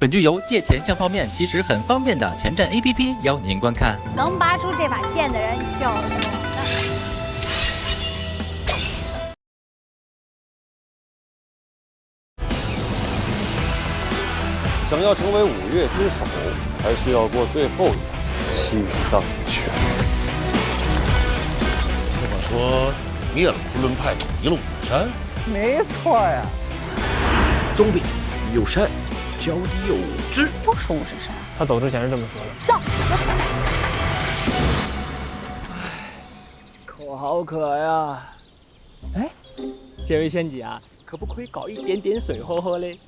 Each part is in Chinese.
本剧由借钱像泡面，其实很方便的前站 APP邀您观看。能拔出这把剑的人就是我的。想要成为五岳之首，还需要过最后一关七伤拳。这么说，灭了昆仑派，统一了武山？没错呀。东边有山，脚底有知。又是五指山。他走之前是这么说的。走。口好渴呀！哎，这位仙姐啊，可不可以搞一点点水喝喝嘞？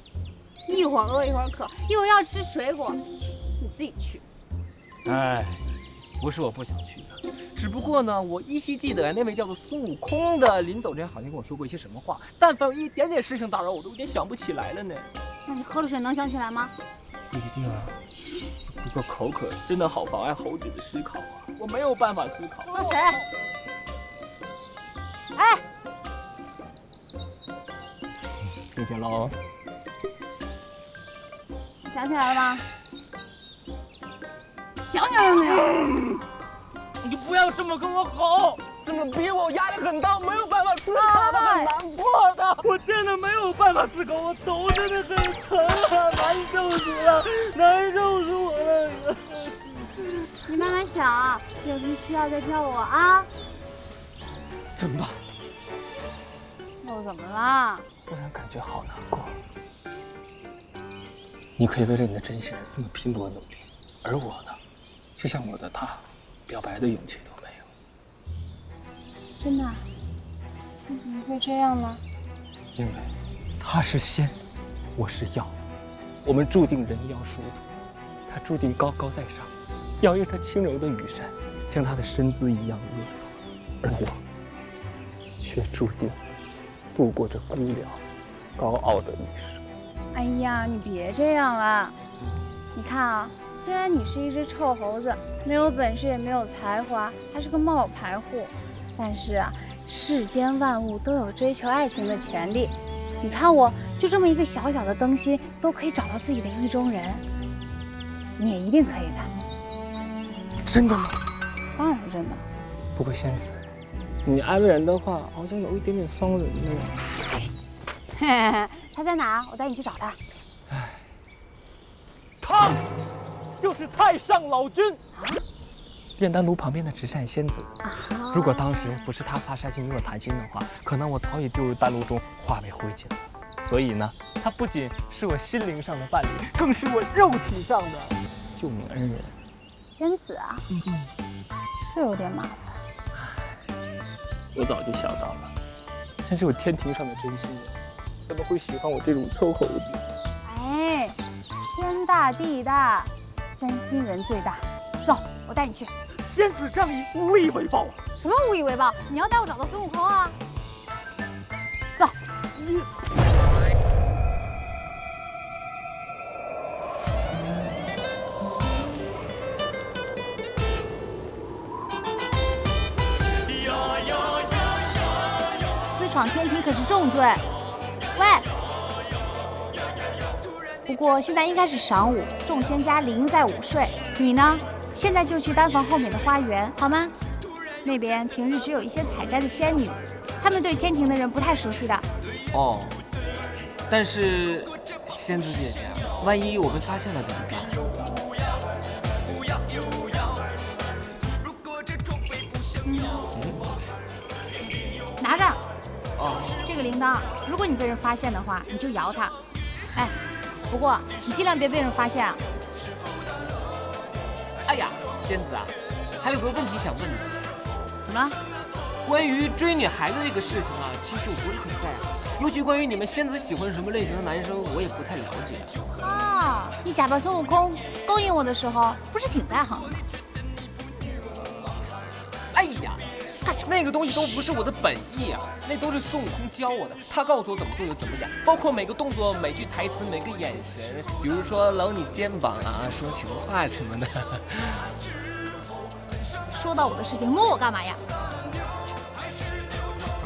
一会儿饿一会儿渴，一会儿要吃水果，你自己去。哎，不是我不想去的，只不过呢，我依稀记得那位叫做孙悟空的临走之前好像跟我说过一些什么话，但凡有一点点事情打扰，我都有点想不起来了呢。那你喝了水能想起来吗？不一定啊。不过口渴真的好妨碍猴子的思考啊，我没有办法思考。喝水。哎，谢谢喽。想起来了吗？想起来了没有？你就不要这么跟我吼，这么逼我压力很大，没有办法思考的，很难过的。我真的没有办法思考，我头真的很疼啊，难受死了，难受死我了。你慢慢想，有什么需要再叫我啊。怎么办？又怎么了？突然感觉好难过。你可以为了你的真心人这么拼搏努力，而我呢，就像我的他，表白的勇气都没有。真的？为什么会这样呢？因为他是仙，我是妖，我们注定人妖殊途。他注定高高在上，摇曳着轻柔的羽扇，像他的身姿一样婀娜，而我却注定度过这孤寥、高傲的一生。哎呀，你别这样了。你看啊，虽然你是一只臭猴子，没有本事也没有才华，还是个冒牌货，但是啊，世间万物都有追求爱情的权利。你看我，就这么一个小小的灯芯，都可以找到自己的意中人，你也一定可以的。真的吗？当然是真的。不过仙子，你安慰人的话好像有一点点伤人呢。嘿嘿嘿，他在哪？我带你去找他。哎，他就是太上老君，炼丹炉旁边的纸扇仙子。如果当时不是他发善心与我谈心的话，可能我早已丢入丹炉中化为灰烬了。所以呢，他不仅是我心灵上的伴侣，更是我肉体上的救命恩人。仙子啊，是有点麻烦。我早就想到了，真是我天庭上的真心人，怎么会喜欢我这种臭猴子？哎，天大地大，真心人最大。走，我带你去。仙子仗义，无以为报啊！什么无以为报？你要带我找到孙悟空啊！走。私闯天庭可是重罪。喂。不过现在应该是晌午，众仙家理应在午睡。你呢？现在就去丹房后面的花园，好吗？那边平日只有一些采摘的仙女，她们对天庭的人不太熟悉的。哦，但是仙子姐姐，万一我被发现了怎么办？拿着。哦，这个铃铛，如果你被人发现的话，你就摇它。哎，不过你尽量别被人发现啊。哎呀，仙子啊，还有个问题想问你。怎么了？关于追女孩子这个事情啊，其实我不是很在乎，尤其关于你们仙子喜欢什么类型的男生，我也不太了解。啊，你假扮孙悟空勾引我的时候，不是挺在行的吗？哎呀，那个东西都不是我的本意啊，那都是孙悟空教我的，他告诉我怎么做就怎么演，包括每个动作、每句台词、每个眼神，比如说搂你肩膀啊、说情话什么的。说到我的事情，摸我干嘛呀？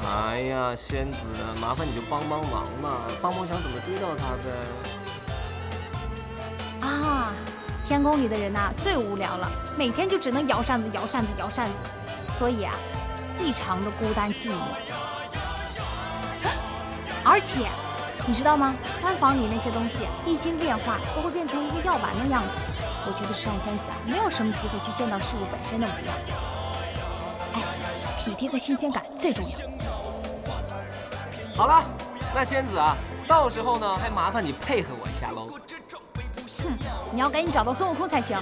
哎呀，仙子，麻烦你就帮帮忙嘛，帮帮想怎么追到他呗。啊，天宫里的人呐、最无聊了，每天就只能摇扇子、摇扇子、摇扇子，所以啊，异常的孤单寂寞。而且，你知道吗？丹房里那些东西一经变化，都会变成一个药丸的样子。我觉得纸扇仙子啊，没有什么机会去见到事物本身的模样。哎，体贴和新鲜感最重要。好了，那仙子啊，到时候呢，还麻烦你配合我一下喽。你要赶紧找到孙悟空才行。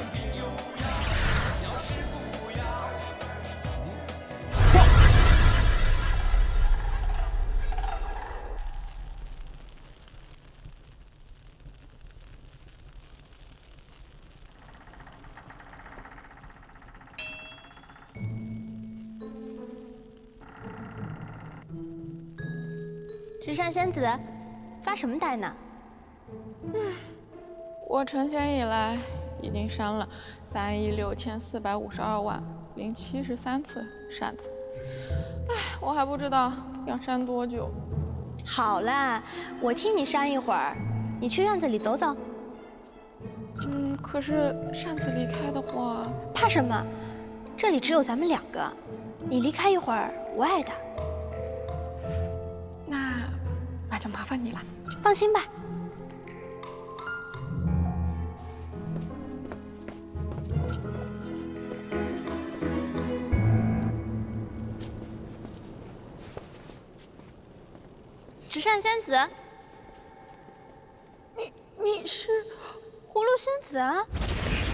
纸扇仙子，发什么呆呢？我成仙以来已经扇了36452万073次扇子，哎，我还不知道要扇多久。好啦，我替你扇一会儿，你去院子里走走。可是扇子离开的话，怕什么？这里只有咱们2个，你离开一会儿，无碍的。那就麻烦你了。放心吧。纸扇仙子，你是葫芦仙子啊？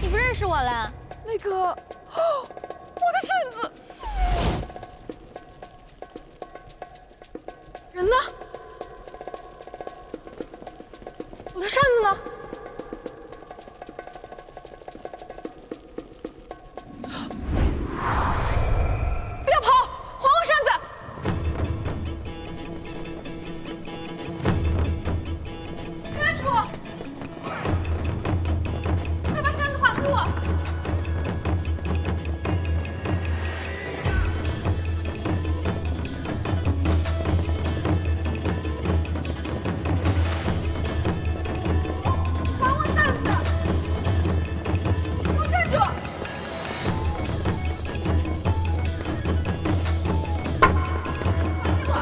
你不认识我了？那个，我的扇子，人呢？我的扇子呢？不要跑，还我扇子！站住！快把扇子还给我！还我扇子！给我站住！还给我！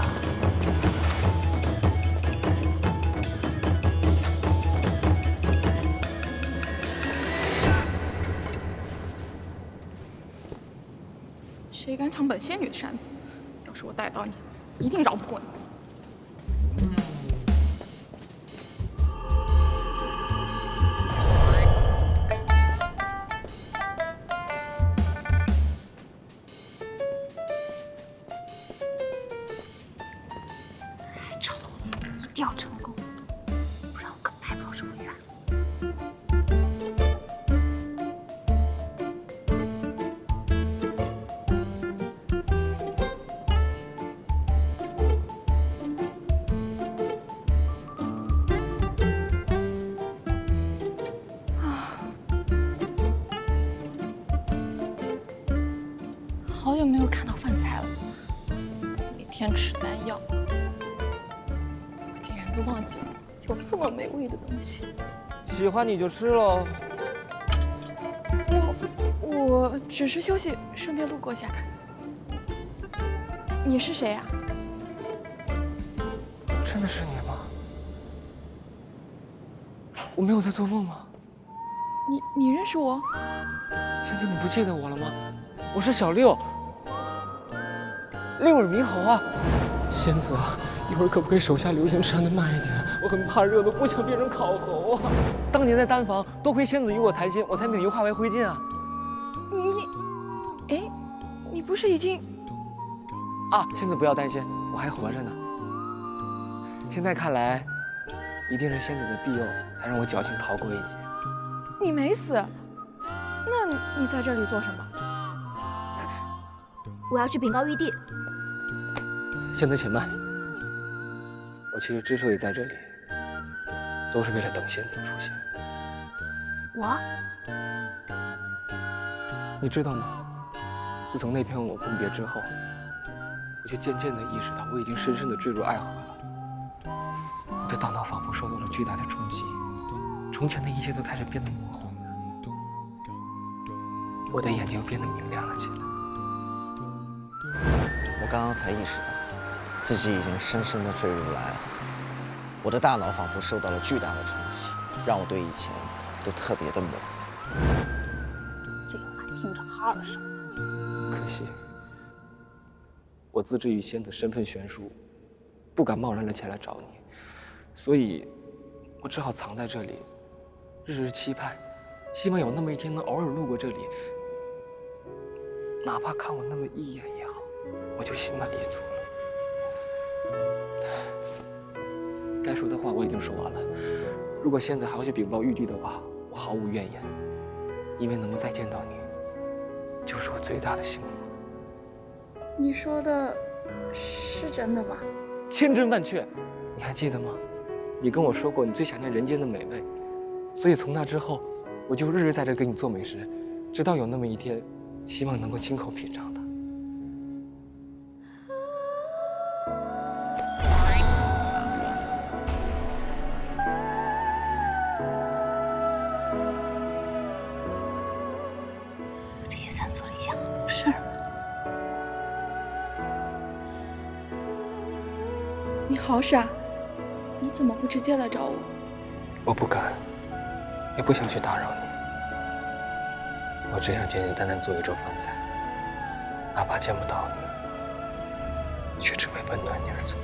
谁敢抢本仙女的扇子？要是我逮到你，一定饶不过你。臭猴子，一定要成功，不然我可白跑这么远。好久没有看到饭菜了，每天吃丹药，我竟然都忘记有这么美味的东西。喜欢你就吃喽。我只是休息，顺便路过一下。你是谁呀？真的是你吗？我没有在做梦吗？你认识我？仙子，你不记得我了吗？我是小六，六耳猕猴啊！仙子啊，一会儿可不可以手下留情，扇得慢一点？我很怕热的，不想变成烤猴啊！当年在丹房，多亏仙子与我谈心，我才免于化为灰烬啊！你不是已经……啊，仙子不要担心，我还活着呢。现在看来，一定是仙子的庇佑，才让我侥幸逃过一劫。你没死，那你在这里做什么？我要去禀告玉帝。仙子且慢，我其实之所以在这里，都是为了等仙子出现。我？你知道吗？自从那天我分别之后，我就渐渐地意识到，我已经深深地坠入爱河了。我的大脑仿佛受到了巨大的冲击，从前的一切都开始变得模糊，我的眼睛变得明亮了起来。我刚刚才意识到，自己已经深深地坠入了爱河。我的大脑仿佛受到了巨大的冲击，让我对以前都特别的模糊。这话听着好耳熟。可惜，我自知与仙子身份悬殊，不敢贸然的前来找你，所以，我只好藏在这里，日日期盼，希望有那么一天能偶尔路过这里，哪怕看我那么一眼也好，我就心满意足了。该说的话我已经说完了，如果仙子还要去禀报玉帝的话，我毫无怨言，因为能够再见到你，就是我最大的幸福。你说的是真的吗？千真万确，你还记得吗？你跟我说过你最想念人间的美味，所以从那之后，我就日日在这给你做美食，直到有那么一天，希望能够亲口品尝它。这也算做了一件好事儿。你好傻，你怎么不直接来找我？我不敢，也不想去打扰你。我只想简简单单做一桌饭菜，哪怕见不到你，却只为温暖你而做。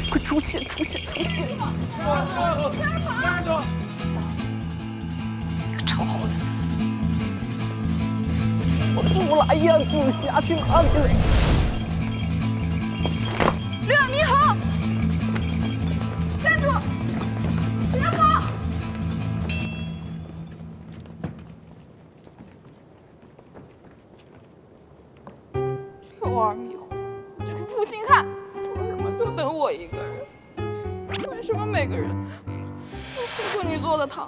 快出现！出现！出现！站住！臭猴子！我不来呀，紫霞去哪里了？六猕猴，站住！别跑！六耳猕猴，这个负心汉，为什么就等我一个人？为什么每个人都喝你做的汤？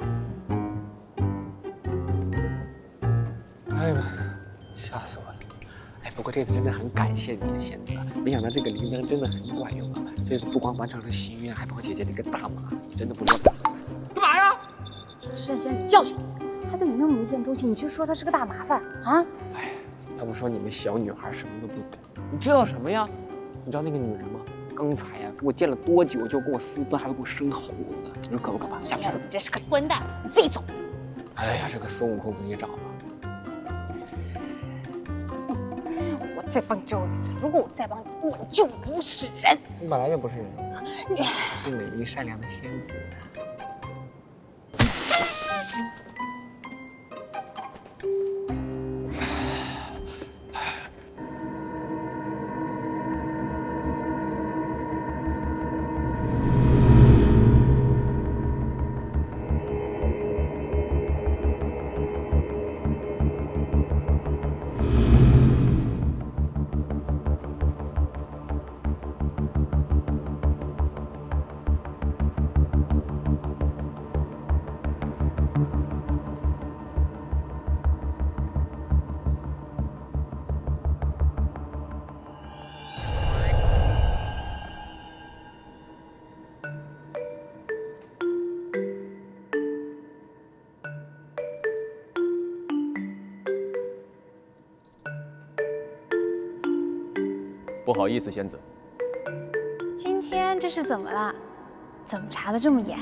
哎呀，吓死我了！哎，不过这次真的很感谢你，仙子，没想到这个铃铛真的很管用啊！这次不光完成了心愿，还帮姐姐了一个大忙，你真的不错。干嘛呀？是让仙子教训你，他对你那么一见钟情，你却说他是个大麻烦啊！哎，要不说你们小女孩什么都不懂，你知道什么呀？你知道那个女人吗？刚才呀，跟我见了多久就跟我私奔，还要给我生猴子，你说可不可怕？下去！你这是个混蛋，你自己走。哎呀，这个孙悟空自己找吧。我再帮你教一次，如果我再帮你，我就不是人。你本来就不是人，你最美丽善良的仙子。不好意思，仙子。今天这是怎么了？怎么查得这么严？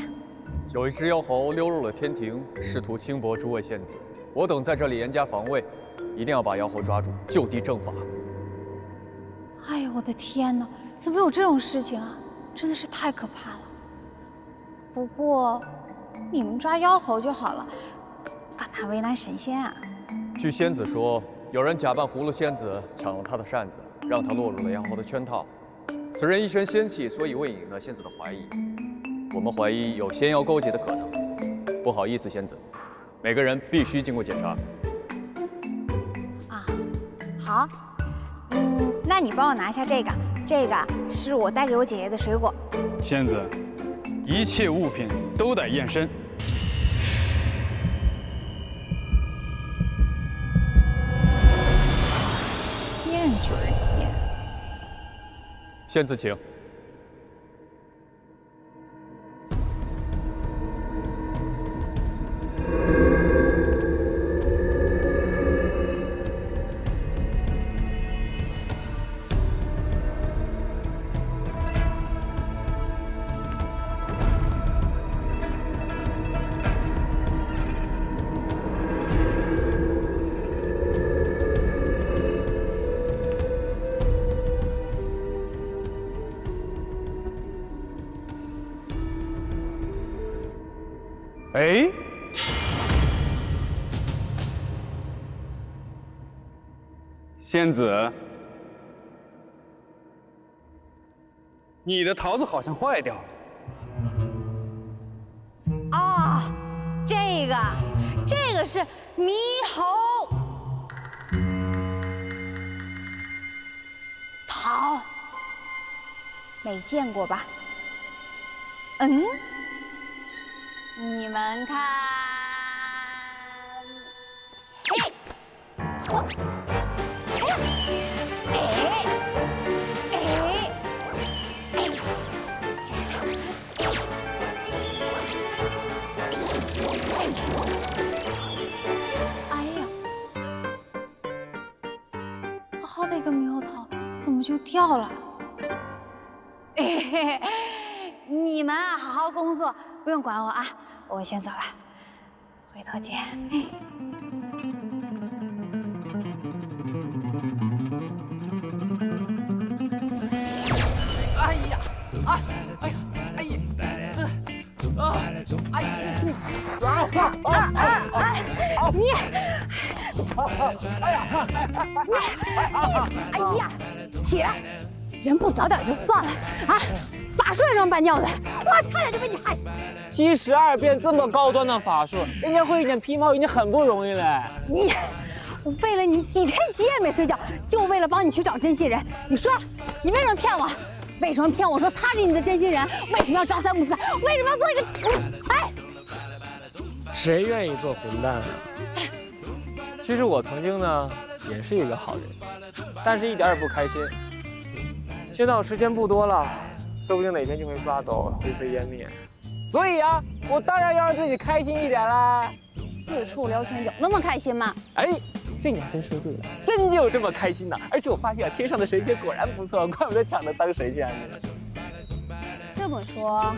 有一只妖猴溜入了天庭，试图轻薄诸位仙子。我等在这里严加防卫，一定要把妖猴抓住，就地正法。哎呦，我的天哪！怎么有这种事情啊？真的是太可怕了。不过，你们抓妖猴就好了，干嘛为难神仙啊？据仙子说，有人假扮葫芦仙子，抢了她的扇子，让她落入了妖猴的圈套。此人一身仙气，所以未引了仙子的怀疑。我们怀疑有仙妖勾结的可能。不好意思，仙子，每个人必须经过检查。啊，好，那你帮我拿下这个，这个是我带给我姐姐的水果。仙子，一切物品都得验身。验准儿验。仙子请。哎，仙子，你的桃子好像坏掉了。啊，这个是猕猴桃，没见过吧？嗯。你们看，哎呀，好大一个猕猴桃，怎么就掉了？你们啊，好好工作，不用管我啊。我先走了，回头见。哎呀，哎，哎呀，哎呀，哎呀，你，哎呀，起来，人不着点就算了啊，法术也这么半吊子，我差点就被你害死。72变这么高端的法术，人家会一点皮毛已经很不容易了。你，我为了你几天几夜没睡觉，就为了帮你去找真心人。你说，你为什么骗我？为什么骗我说他是你的真心人？为什么要朝三暮四？为什么要做一个……哎，谁愿意做混蛋啊？其实我曾经呢，也是一个好人，但是一点也不开心。现在我时间不多了，说不定哪天就会抓走，灰飞烟灭。所以啊，我当然要让自己开心一点啦。四处留情，有那么开心吗？哎，这你还真说对了，真就有这么开心呢。而且我发现天上的神仙果然不错，怪不得抢着当神仙呢。这么说，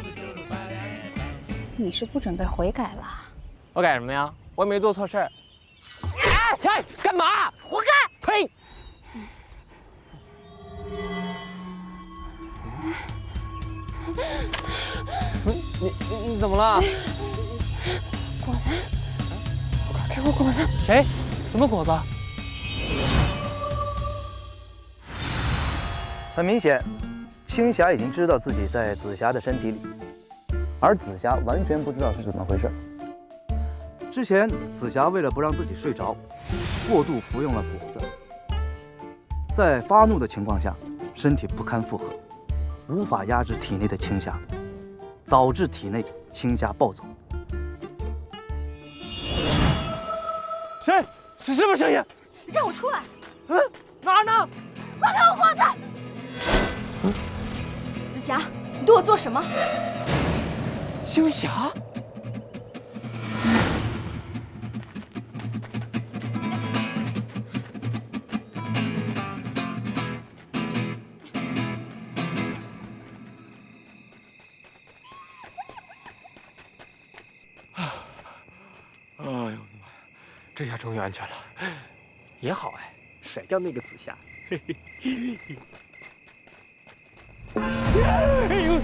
你是不准备悔改了？我改什么呀？我也没做错事儿。哎，干嘛？活该！呸！你怎么了？果子，给我果子。谁？什么果子？很明显，青霞已经知道自己在紫霞的身体里，而紫霞完全不知道是怎么回事。之前紫霞为了不让自己睡着，过度服用了果子，在发怒的情况下，身体不堪负荷，无法压制体内的青霞，导致体内青霞暴走。谁？是什么声音？让我出来！哪儿呢？放开我果子！紫霞，你对我做什么？青霞。哎呦我的妈呀！这下终于安全了，也好哎，甩掉那个紫霞。嘿嘿。哎呦！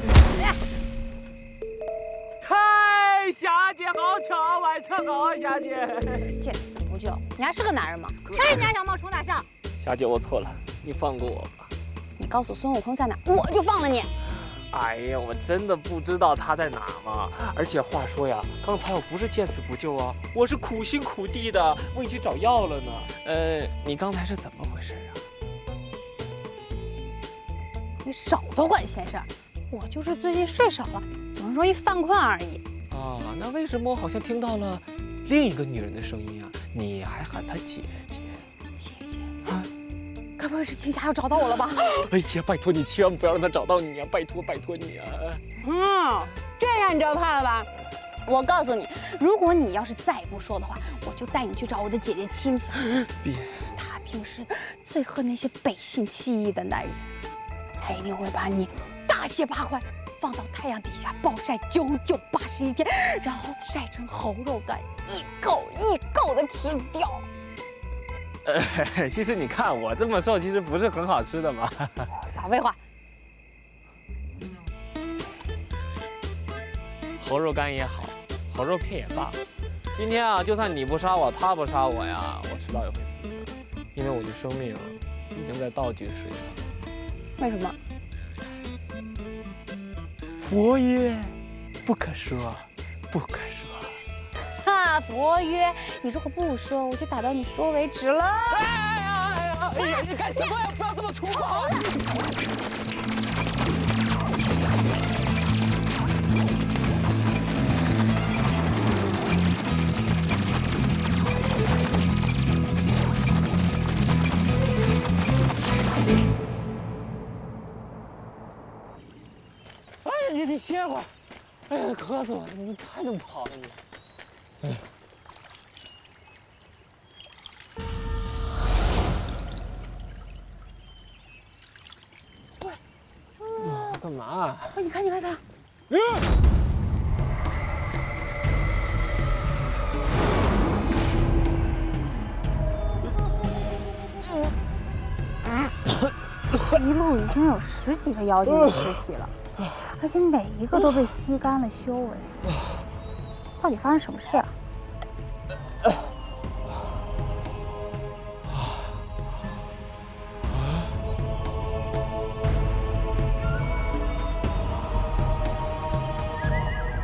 嗨，霞姐好巧，晚上好啊，霞姐。见死不救，你还是个男人吗？非你家小冒充大上。霞姐，我错了，你放过我吧。你告诉孙悟空在哪，我就放了你。哎呀，我真的不知道他在哪嘛！而且话说呀，刚才我不是见死不救啊，我是苦心苦地的为你去找药了呢。你刚才是怎么回事啊？你少多管闲事儿。我就是最近睡少了，总是容易犯困而已。啊，那为什么我好像听到了另一个女人的声音啊？你还喊她姐姐？姐姐啊，该不会是青霞要找到我了吧？哎呀，拜托你千万不要让她找到你啊！拜托你啊！这样你就怕了吧？我告诉你，如果你要是再不说的话，我就带你去找我的姐姐青霞。别，她平时最恨那些背信弃义的男人，她一定会把你大卸八块，放到太阳底下暴晒9981天，然后晒成猴肉干，一口一口的吃掉。其实你看我这么瘦，其实不是很好吃的嘛。少废话。猴肉干也好，猴肉片也罢，今天啊，就算你不杀我，他不杀我呀，我迟早也会死的，因为我的生命已经在倒计时了。为什么？佛曰：不可说，不可说。哈，佛曰，你如果不说，我就打到你说为止了。哎呀，你干什么呀？不要这么粗暴！你歇会儿，哎呀，渴死我了！你太能跑了你。哎。喂，干嘛？喂，你看。一路已经有10几个妖精的尸体了。而且每一个都被吸干了修为，到底发生什么事啊？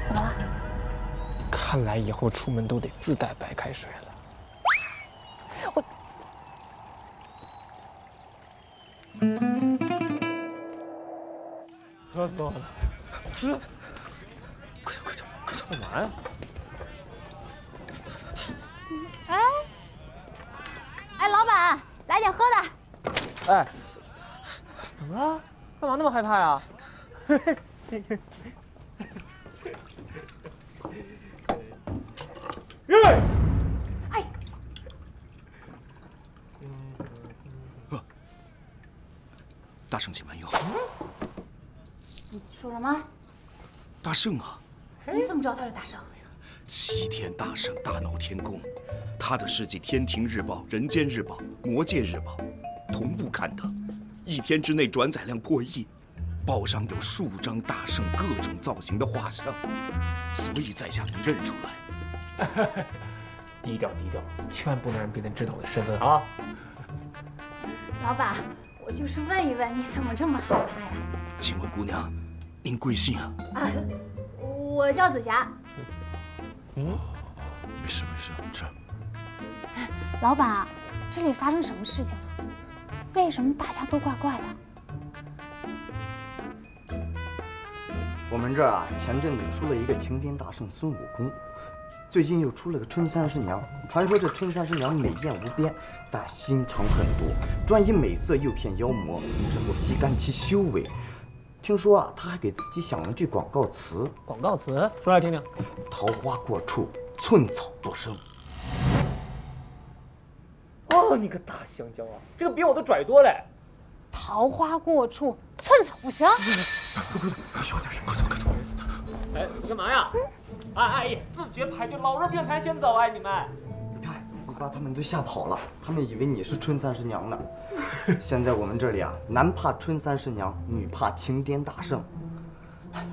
怎么了？看来以后出门都得自带白开水了。我。渴死我了！快点，干嘛呀？哎，老板，来点喝的。哎，怎么了？干嘛那么害怕呀？哎，大圣且慢用。你说什么？大圣啊！你怎么知道他是大圣齐天大圣大闹天宫，他的事迹天庭日报、人间日报、魔界日报同步刊登，1天之内转载量破亿，报上有数张大圣各种造型的画像，所以在下能认出来。低调，千万不能让别人知道我的身份啊！老板，我就是问一问，你怎么这么害怕呀？请问姑娘，您贵姓啊？我叫紫霞。没事，是。老板，这里发生什么事情了？为什么大家都怪怪的？我们这儿啊，前阵子出了一个齐天大圣孙悟空，最近又出了个春三师娘。传说这春三师娘美艳无边，但心肠狠毒，专以美色诱骗妖魔，之后吸干其修为。听说啊，她还给自己想了句广告词。广告词说来听听。桃花过处，寸草不生。哦，你个大香蕉啊，这个比我的拽多嘞！桃花过处，寸草不生。快小点声，快走！哎，你干嘛呀？哎，自觉排队，老弱病残先走哎，你们！你看，你把他们都吓跑了，他们以为你是春三师娘呢。现在我们这里啊，男怕春三师娘，女怕齐天大圣。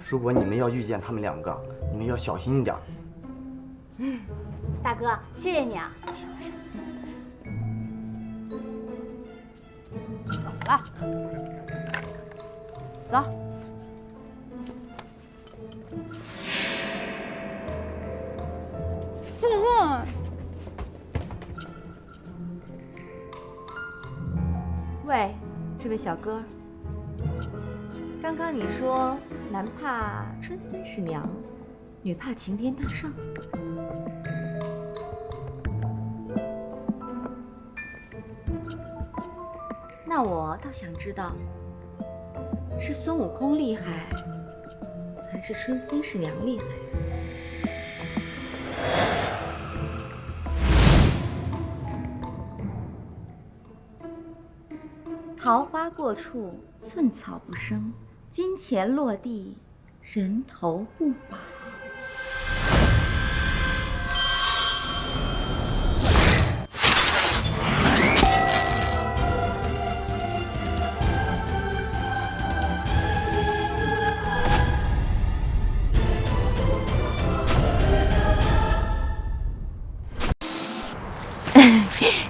如果你们要遇见他们2个，你们要小心一点。大哥，谢谢你啊。怎么了？走。喂，这位小哥，刚刚你说男怕春30娘，女怕齐天大圣。那我倒想知道，是孙悟空厉害，还是春30娘厉害？桃花过处，寸草不生；金钱落地，人头不保。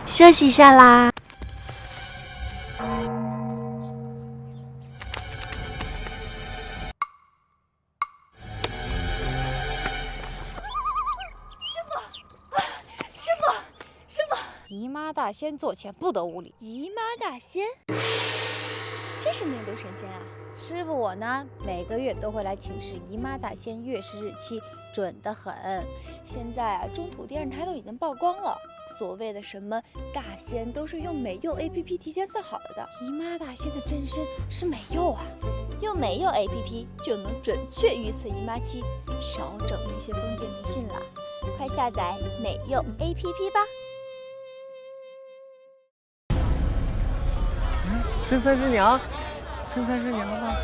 休息一下啦。姨妈大仙座前不得无礼。姨妈大仙，真是内陆神仙啊！师傅我呢，每个月都会来请示姨妈大仙月食日期，准得很。现在啊，中土电视台都已经曝光了，所谓的什么大仙都是用美柚 APP 提前算好了的。姨妈大仙的真身是美柚啊，用美柚 APP 就能准确预测姨妈期，少整那些封建迷信了。快下载美柚 APP 吧。春30娘，春30娘吗？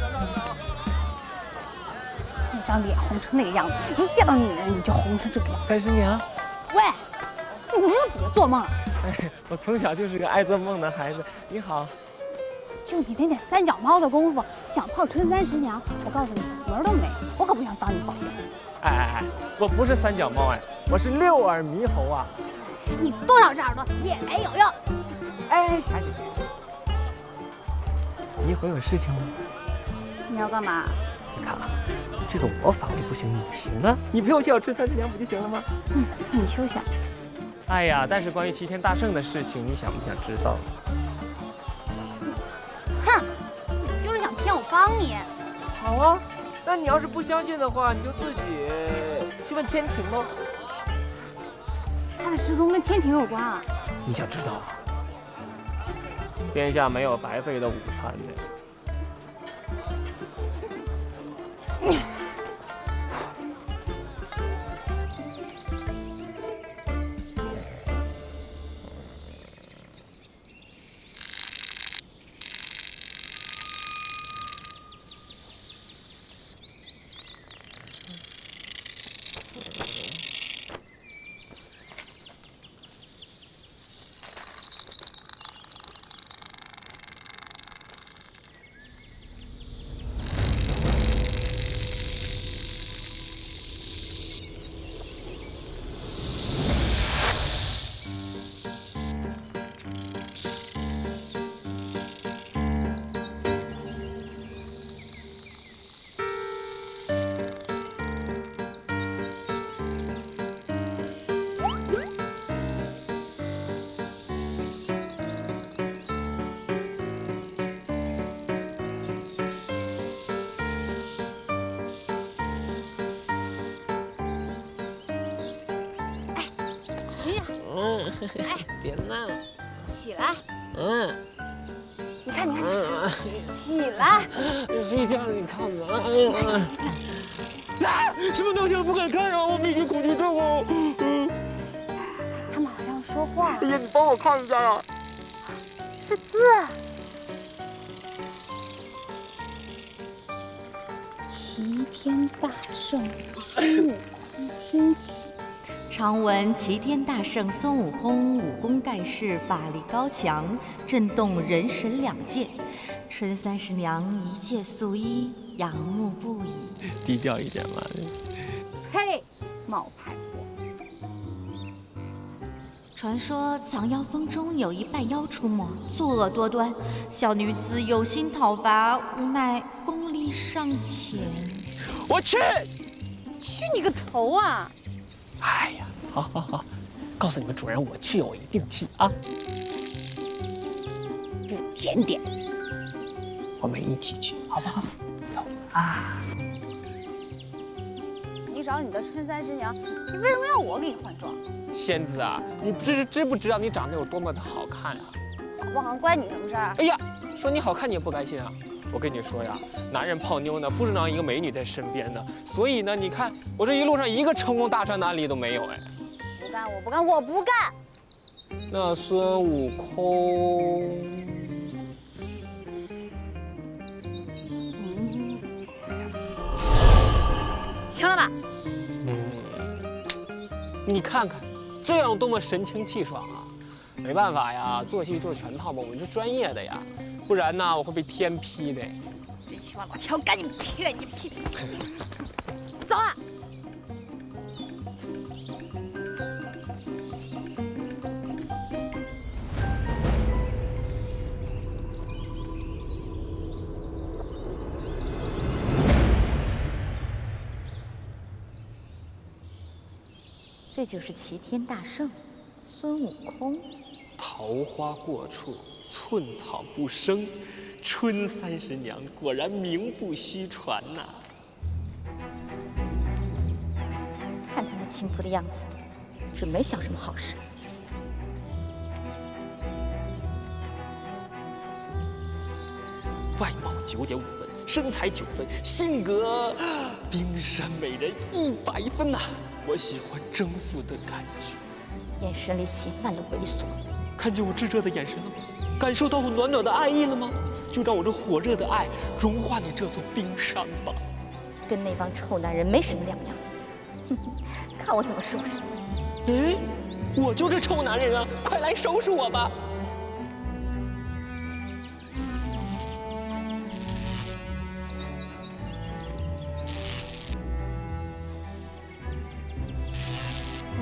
那张脸红成那个样子，一见到女人你就红成这个样子。30娘，喂，你能不能别做梦了？哎，我从小就是个爱做梦的孩子。你好，就你那点3脚猫的功夫，想泡春30娘，我告诉你，门都没。我可不想当你保镖。哎，我不是3脚猫哎，我是6耳猕猴啊。你多少只耳朵也没有用。哎，霞姐姐。你一会有事情吗？你要干嘛？你看啊，这个我法力不行，你行啊，你陪我去找春30娘不就行了吗？你休想。哎呀，但是关于齐天大圣的事情，你想不想知道？哼，你就是想骗我帮你。好啊，那你要是不相信的话，你就自己去问天庭喽。他的失踪跟天庭有关啊？你想知道啊？天下没有白费的午餐的。哎，别闹了，起来。你看，起来。睡觉你看嘛。什么东西都不敢看啊！我必须恐惧症哦。他们好像说话。哎呀，你帮我看一下呀。是字。齐天大圣孙悟空天启。常闻齐天大圣孙悟空武功盖世，法力高强，震动人神两界。春30娘一介素衣，仰慕不已。低调一点嘛。呸！冒牌货。传说藏妖峰中有一半妖出没，作恶多端。小女子有心讨伐，无奈功力尚浅。我去！去你个头啊！哎呀，好，告诉你们主人，我去，我一定去啊！不检点，我们一起去，好不好？啊！你找你的春三十娘，你为什么要我给你换装？仙子啊，你知不知道你长得有多么的好看啊？好不好关你什么事儿？哎呀，说你好看你也不甘心啊！我跟你说呀，男人泡妞呢，不是让一个美女在身边的，所以呢，你看我这一路上一个成功大善的案例都没有哎。不干，我不干，我不干。那孙悟空，行了吧？你看看，这样多么神清气爽啊！没办法呀，做戏做全套嘛，我们是专业的呀，不然呢我会被天批的。真希望老天赶紧批你批！走啊！这就是齐天大圣孙悟空。桃花过处，寸草不生。春30娘果然名不虚传呐！看他那轻浮的样子，准没想什么好事。外貌9.5分，身材9分，性格冰山美人100分呐！我喜欢征服的感觉。眼神里写满了猥琐。看见我炙热的眼神了吗？感受到我暖暖的爱意了吗？就让我这火热的爱融化你这座冰山吧。跟那帮臭男人没什么两样。哼哼，看我怎么收拾你！哎，我就是臭男人啊！快来收拾我吧！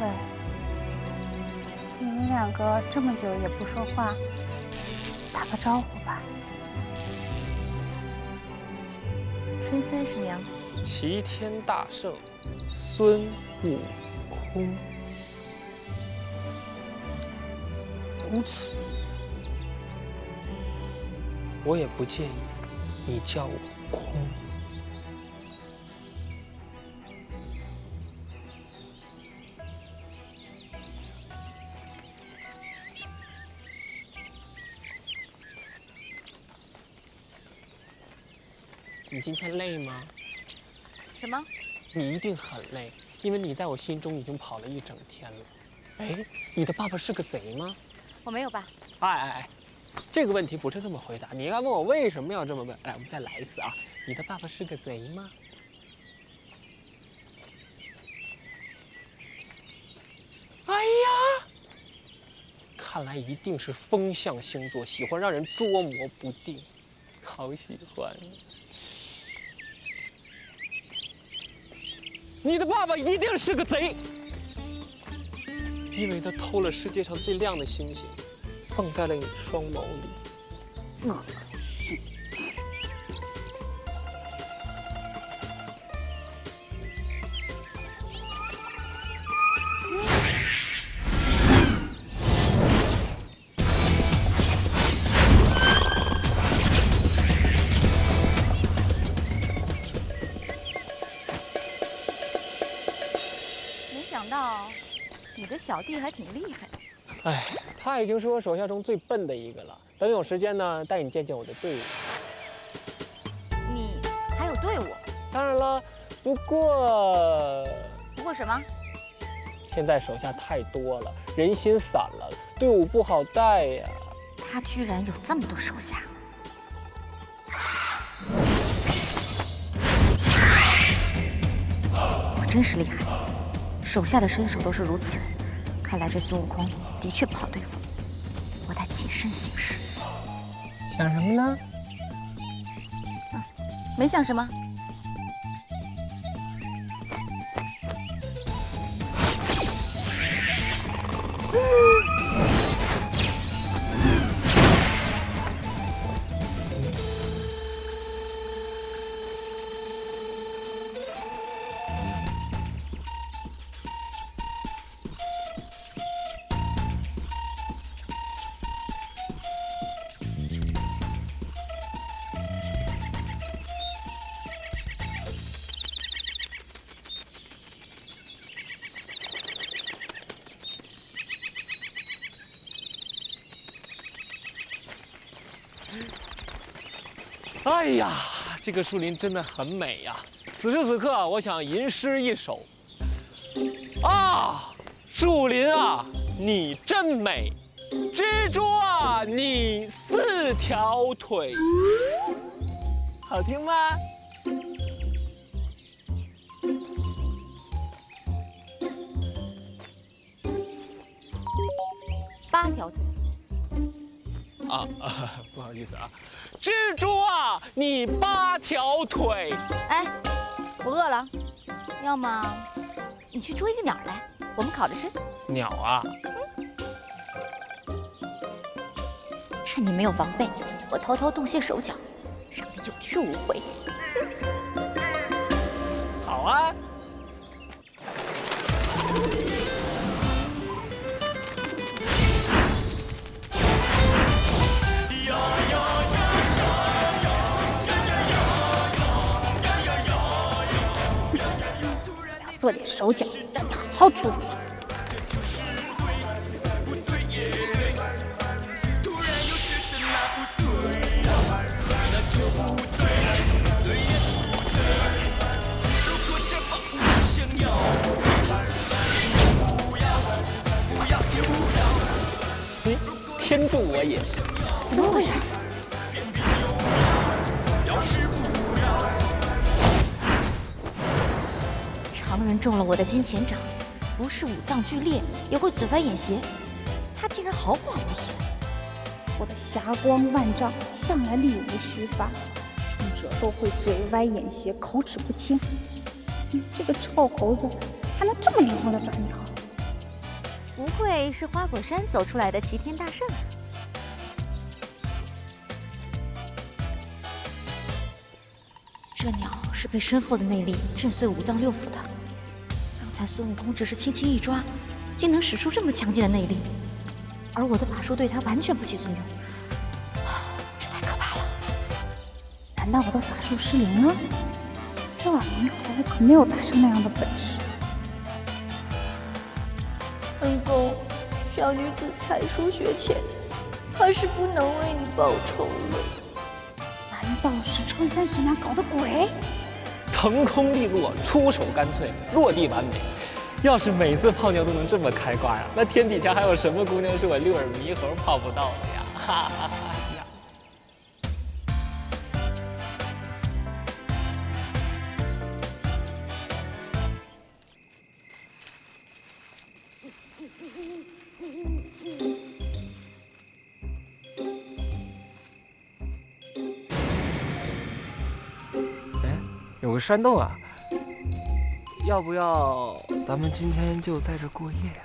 喂，你们2个这么久也不说话，打个招呼吧。春30娘，齐天大圣孙悟空。如此，我也不介意你叫我空。你今天累吗？什么？你一定很累，因为你在我心中已经跑了1整天了。哎，你的爸爸是个贼吗？我没有吧？哎，这个问题不是这么回答，你应该问我为什么要这么问。来，我们再来一次啊！你的爸爸是个贼吗？哎呀，看来一定是风象星座，喜欢让人捉摸不定，好喜欢。你的爸爸一定是个贼，因为他偷了世界上最亮的星星，放在了你双眸里。恶心！你的小弟还挺厉害的。哎，他已经是我手下中最笨的一个了。等有时间呢，带你见见我的队伍。你还有队伍？当然了，不过什么？现在手下太多了，人心散了，队伍不好带呀。他居然有这么多手下！我真是厉害，手下的身手都是如此。看来这孙悟空的确不好对付，我得谨慎行事。想什么呢？没想什么。哎呀，这个树林真的很美呀！此时此刻，我想吟诗一首。啊，树林啊，你真美；蜘蛛啊，你4条腿。好听吗？ 8条腿。不好意思啊，蜘蛛啊，你8条腿。哎，我饿了，要么你去捉一个鸟来，我们烤着吃。鸟啊？趁你没有防备，我偷偷动些手脚，让你有去无回。好啊。 做点手脚，让你好好出出。天助我也！怎么回事？ 常人中了我的金钱掌，不是五脏俱裂，也会嘴歪眼斜。他竟然毫发无损。我的霞光万丈，向来力无虚发，众者都会嘴歪眼斜，口齿不清。这个臭猴子还能这么灵活地转一行？不会是花果山走出来的齐天大圣啊？这鸟是被深厚的内力震碎五脏六腑的。 刚才孙悟空只是轻轻一抓，竟能使出这么强劲的内力，而我的法术对他完全不起作用，这太可怕了！难道我的法术失灵了？这婉明猴可没有大圣那样的本事。恩公，小女子才疏学浅，怕是不能为你报仇了。难道是春三十娘搞的鬼？ 腾空利落，出手干脆，落地完美。要是每次泡妞都能这么开挂呀，那天底下还有什么姑娘是我六耳猕猴泡不到的呀？哈哈哈呀！有个山洞啊，要不要咱们今天就在这过夜呀？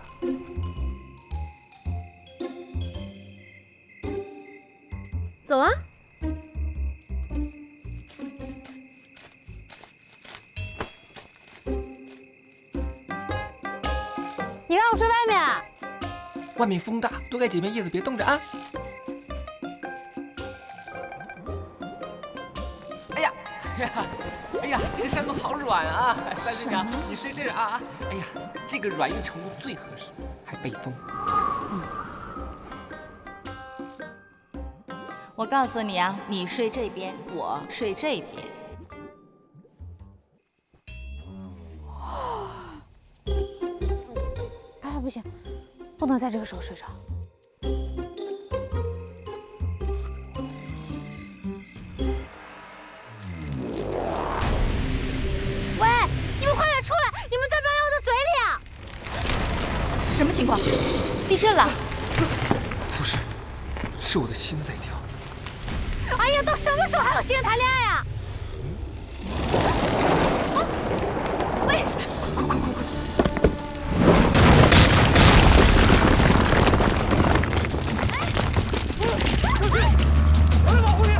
走啊！你让我睡外面啊？外面风大，多盖几片叶子，别冻着啊！哎呀，哎呀！ 哎呀，这个山洞好软啊！三师娘，你睡这儿啊！哎呀，这个软硬程度最合适，还背风。我告诉你啊，你睡这边，我睡这边。哎，不行，不能在这个时候睡着。 出来！你们在猫妖的嘴里啊！什么情况？地震了？不是，是我的心在跳。哎呀，都什么时候还有心思谈恋爱啊？喂！快！我来保护你。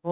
我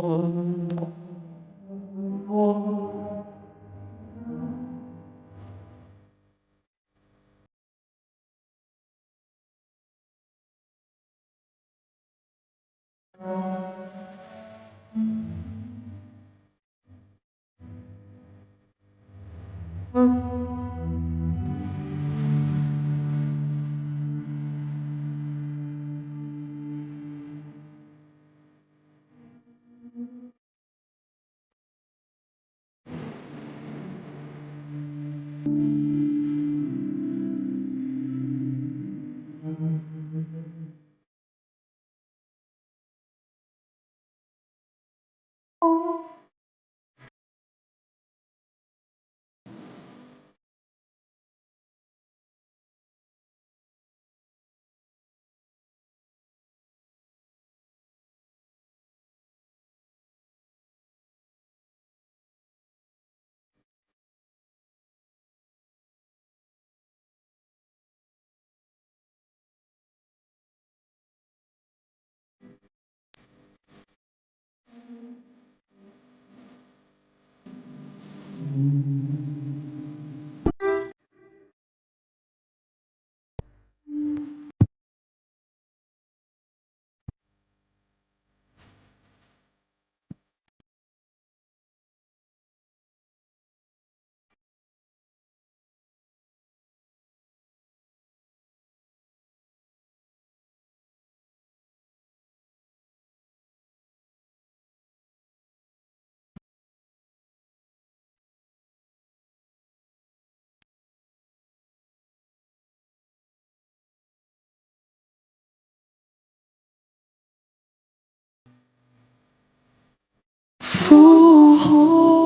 复活。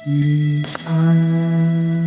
雨安。